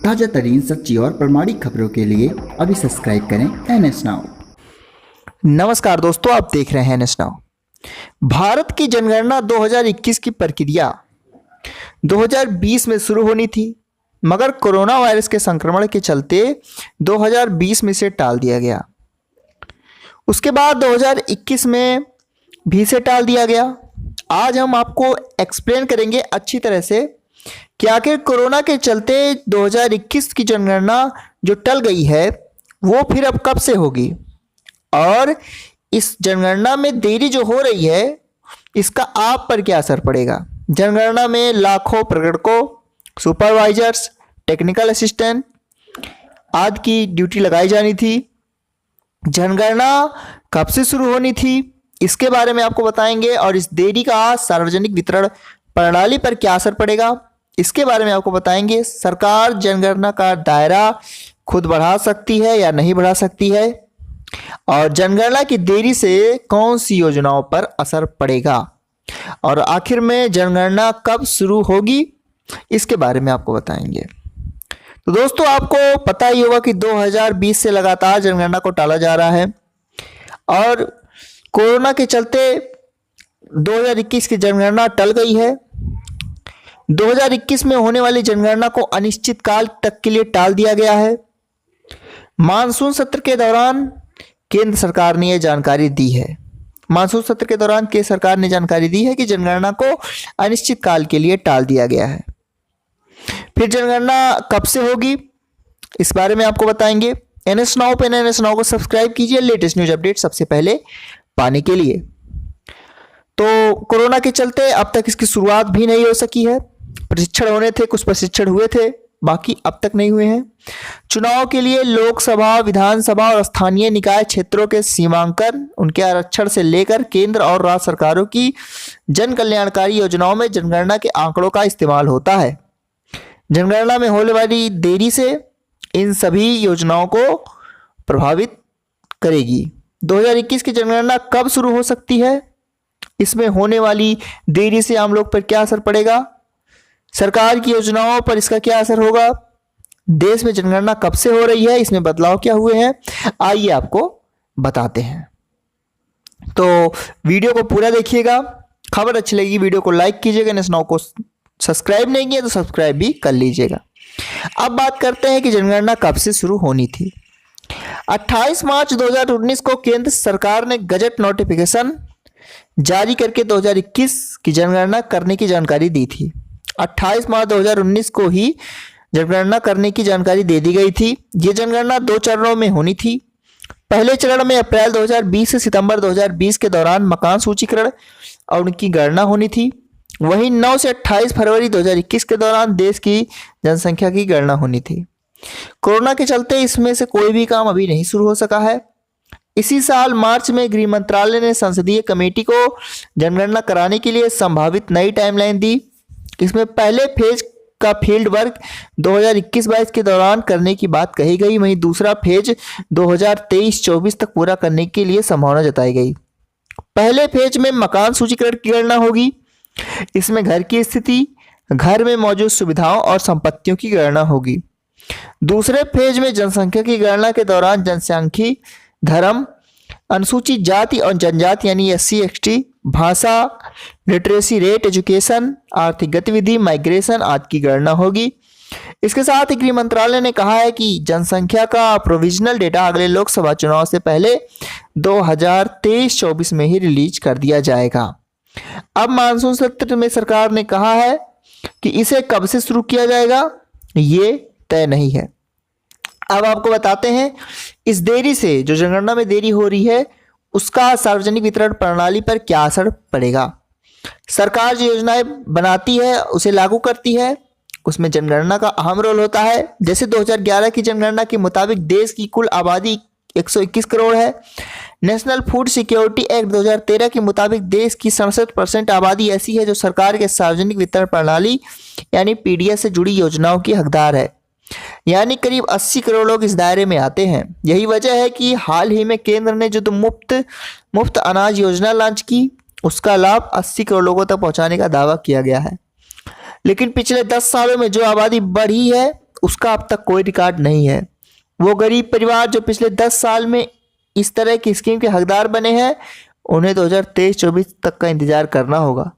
ताजा तरीन सच्ची और प्रमाणिक खबरों के लिए अभी सब्सक्राइब करें NS नाउ। नमस्कार दोस्तों, आप देख रहे हैं NS नाउ। भारत की जनगणना 2021 की प्रक्रिया 2020 में शुरू होनी थी, मगर कोरोना वायरस के संक्रमण के चलते 2020 में से टाल दिया गया। उसके बाद 2021 में भी से टाल दिया गया। आज हम आपको एक्सप्लेन करेंगे अच्छी तरह से कि आखिर कोरोना के चलते 2021 की जनगणना जो टल गई है वो फिर अब कब से होगी, और इस जनगणना में देरी जो हो रही है इसका आप पर क्या असर पड़ेगा। जनगणना में लाखों प्रगणकों, सुपरवाइजर्स, टेक्निकल असिस्टेंट आदि की ड्यूटी लगाई जानी थी। जनगणना कब से शुरू होनी थी इसके बारे में आपको बताएंगे, और इस देरी का सार्वजनिक वितरण प्रणाली पर क्या असर पड़ेगा इसके बारे में आपको बताएंगे। सरकार जनगणना का दायरा खुद बढ़ा सकती है या नहीं बढ़ा सकती है, और जनगणना की देरी से कौन सी योजनाओं पर असर पड़ेगा, और आखिर में जनगणना कब शुरू होगी इसके बारे में आपको बताएंगे। तो दोस्तों, आपको पता ही होगा कि 2020 से लगातार जनगणना को टाला जा रहा है, और कोरोना के चलते 2021 की जनगणना टल गई है। 2021 में होने वाली जनगणना को अनिश्चित काल तक के लिए टाल दिया गया है। मानसून सत्र के दौरान केंद्र सरकार ने यह जानकारी दी है। मानसून सत्र के दौरान केंद्र सरकार ने जानकारी दी है कि जनगणना को अनिश्चित काल के लिए टाल दिया गया है। फिर जनगणना कब से होगी इस बारे में आपको बताएंगे। NS नाउ पे NS नाउ को सब्सक्राइब कीजिए लेटेस्ट न्यूज अपडेट सबसे पहले पाने के लिए। तो कोरोना के चलते अब तक इसकी शुरुआत भी नहीं हो सकी है। प्रशिक्षण होने थे, कुछ प्रशिक्षण हुए थे, बाकी अब तक नहीं हुए हैं। चुनाव के लिए लोकसभा, विधानसभा और स्थानीय निकाय क्षेत्रों के सीमांकन, उनके आरक्षण से लेकर केंद्र और राज्य सरकारों की जन कल्याणकारी योजनाओं में जनगणना के आंकड़ों का इस्तेमाल होता है। जनगणना में होने वाली देरी से इन सभी योजनाओं को प्रभावित करेगी। 2021 की जनगणना कब शुरू हो सकती है, इसमें होने वाली देरी से आम लोग पर क्या असर पड़ेगा, सरकार की योजनाओं पर इसका क्या असर होगा, देश में जनगणना कब से हो रही है, इसमें बदलाव क्या हुए हैं, आइए आपको बताते हैं। तो वीडियो को पूरा देखिएगा। खबर अच्छी लगी वीडियो को लाइक कीजिएगा। NS नाउ को सब्सक्राइब नहीं किया तो सब्सक्राइब भी कर लीजिएगा। अब बात करते हैं कि जनगणना कब से शुरू होनी थी। 28 मार्च 2019 को केंद्र सरकार ने गजट नोटिफिकेशन जारी करके 2021 की जनगणना करने की जानकारी दी थी। 28 मार्च 2019 को ही जनगणना करने की जानकारी दे दी गई थी। ये जनगणना 2 चरणों में होनी थी। पहले चरण में अप्रैल 2020 से सितंबर 2020 के दौरान मकान सूचीकरण और उनकी गणना होनी थी। वहीं 9 से 28 फरवरी 2021 के दौरान देश की जनसंख्या की गणना होनी थी। कोरोना के चलते इसमें से कोई भी काम अभी नहीं शुरू हो सका है। इसी साल मार्च में गृह मंत्रालय ने संसदीय कमेटी को जनगणना कराने के लिए संभावित नई टाइमलाइन दी। इसमें पहले फेज का फील्ड वर्क 2021-22 के दौरान करने की बात कही गई, वहीं दूसरा फेज 2023-24 तक पूरा करने के लिए संभावना जताई गई। पहले फेज में मकान सूचीकरण की गणना होगी। इसमें घर की स्थिति, घर में मौजूद सुविधाओं और संपत्तियों की गणना होगी। दूसरे फेज में जनसंख्या की गणना के दौरान जनसांख्यिकी, धर्म, अनुसूचित जाति और जनजाति यानी SC ST, भाषा, लिटरेसी रेट, एजुकेशन, आर्थिक गतिविधि, माइग्रेशन आदि की गणना होगी। इसके साथ ही गृह मंत्रालय ने कहा है कि जनसंख्या का प्रोविजनल डेटा अगले लोकसभा चुनाव से पहले 2023-24 में ही रिलीज कर दिया जाएगा। अब मानसून सत्र में सरकार ने कहा है कि इसे कब से शुरू किया जाएगा ये तय नहीं है। अब आपको बताते हैं इस देरी से, जो जनगणना में देरी हो रही है, उसका सार्वजनिक वितरण प्रणाली पर क्या असर पड़ेगा। सरकार जो योजनाएं बनाती है उसे लागू करती है, उसमें जनगणना का अहम रोल होता है। जैसे 2011 की जनगणना के मुताबिक देश की कुल आबादी 121 करोड़ है। नेशनल फूड सिक्योरिटी एक्ट 2013 के मुताबिक देश की 67% आबादी ऐसी है जो सरकार के सार्वजनिक वितरण प्रणाली यानी PDS से जुड़ी योजनाओं की हकदार है, यानी करीब 80 करोड़ लोग इस दायरे में आते हैं। यही वजह है कि हाल ही में केंद्र ने जो मुफ्त अनाज योजना लॉन्च की, उसका लाभ 80 करोड़ लोगों तक पहुंचाने का दावा किया गया है। लेकिन पिछले 10 सालों में जो आबादी बढ़ी है उसका अब तक कोई रिकॉर्ड नहीं है। वो गरीब परिवार जो पिछले 10 साल में इस तरह की स्कीम के हकदार बने हैं, उन्हें 2023-24 तक का इंतजार करना होगा।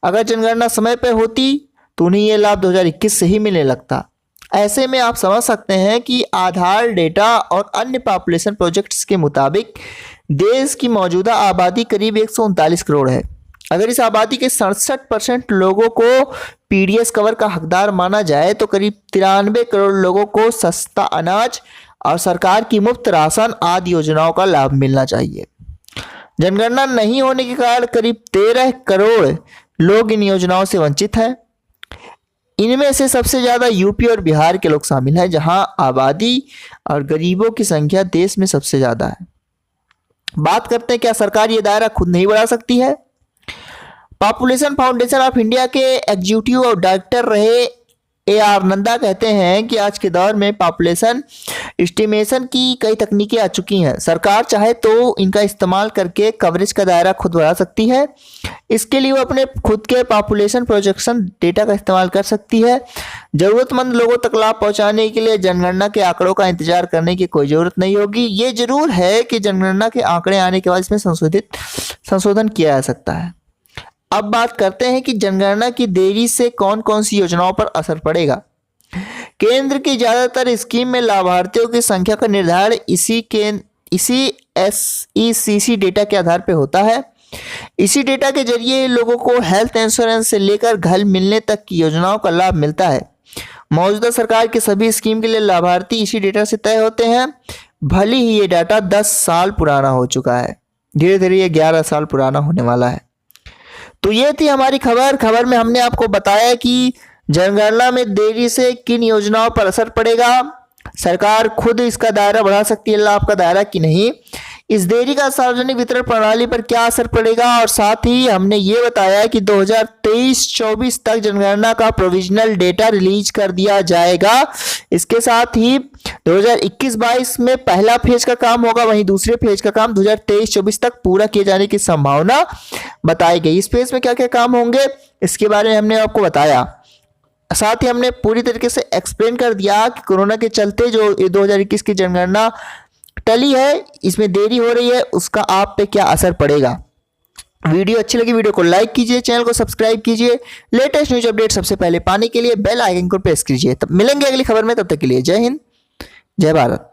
अगर जनगणना समय पर होती तो उन्हें ये लाभ 2021 से ही मिलने लगता। ऐसे में आप समझ सकते हैं कि आधार डेटा और अन्य पॉपुलेशन प्रोजेक्ट्स के मुताबिक देश की मौजूदा आबादी करीब 139 करोड़ है। अगर इस आबादी के 67% लोगों को पीडीएस कवर का हकदार माना जाए तो करीब 93 करोड़ लोगों को सस्ता अनाज और सरकार की मुफ्त राशन आदि योजनाओं का लाभ मिलना चाहिए। जनगणना नहीं होने के कारण करीब 13 करोड़ लोग इन योजनाओं से वंचित हैं। इनमें से सबसे ज़्यादा यूपी और बिहार के लोग शामिल हैं, जहां आबादी और गरीबों की संख्या देश में सबसे ज़्यादा है। बात करते हैं क्या सरकार ये दायरा खुद नहीं बढ़ा सकती है। पॉपुलेशन फाउंडेशन ऑफ इंडिया के एग्जीक्यूटिव और डायरेक्टर रहे AR नंदा कहते हैं कि आज के दौर में पॉपुलेशन एस्टिमेशन की कई तकनीकें आ चुकी हैं। सरकार चाहे तो इनका इस्तेमाल करके कवरेज का दायरा खुद बढ़ा सकती है। इसके लिए वो अपने खुद के पॉपुलेशन प्रोजेक्शन डेटा का इस्तेमाल कर सकती है। ज़रूरतमंद लोगों तक लाभ पहुंचाने के लिए जनगणना के आंकड़ों का इंतजार करने की कोई ज़रूरत नहीं होगी। ये जरूर है कि जनगणना के आंकड़े आने के बाद इसमें संशोधन किया जा सकता है। अब बात करते हैं कि जनगणना की देरी से कौन कौन सी योजनाओं पर असर पड़ेगा। केंद्र की ज़्यादातर स्कीम में लाभार्थियों की संख्या का निर्धारण इसी SECC डेटा के आधार पर होता है। इसी डेटा के जरिए लोगों को हेल्थ इंश्योरेंस से लेकर घर मिलने तक की योजनाओं का लाभ मिलता है। मौजूदा सरकार की सभी स्कीम के लिए लाभार्थी इसी डेटा से तय होते हैं। भले ही ये डाटा 10 साल पुराना हो चुका है, धीरे धीरे ये 11 साल पुराना होने वाला है। तो ये थी हमारी खबर में हमने आपको बताया कि जनगणना में देरी से किन योजनाओं पर असर पड़ेगा, सरकार खुद इसका दायरा बढ़ा सकती है लाभ का दायरा कि नहीं, इस देरी का सार्वजनिक वितरण प्रणाली पर क्या असर पड़ेगा, और साथ ही हमने ये बताया कि 2023-24 तक जनगणना का प्रोविजनल डेटा रिलीज कर दिया जाएगा। इसके साथ ही 2021-22 में पहला फेज का काम होगा, वहीं दूसरे फेज का काम 2023-24 तक पूरा किए जाने की संभावना बताई गई। इस फेज में क्या क्या काम होंगे इसके बारे में हमने आपको बताया। साथ ही हमने पूरी तरीके से एक्सप्लेन कर दिया कि कोरोना के चलते जो 2021 की जनगणना टली है, इसमें देरी हो रही है, उसका आप पे क्या असर पड़ेगा। वीडियो अच्छी लगी वीडियो को लाइक कीजिए, चैनल को सब्सक्राइब कीजिए, लेटेस्ट न्यूज अपडेट सबसे पहले पाने के लिए बेल आइकन को प्रेस कीजिए। तब मिलेंगे अगली खबर में, तब तक के लिए जय हिंद जय भारत।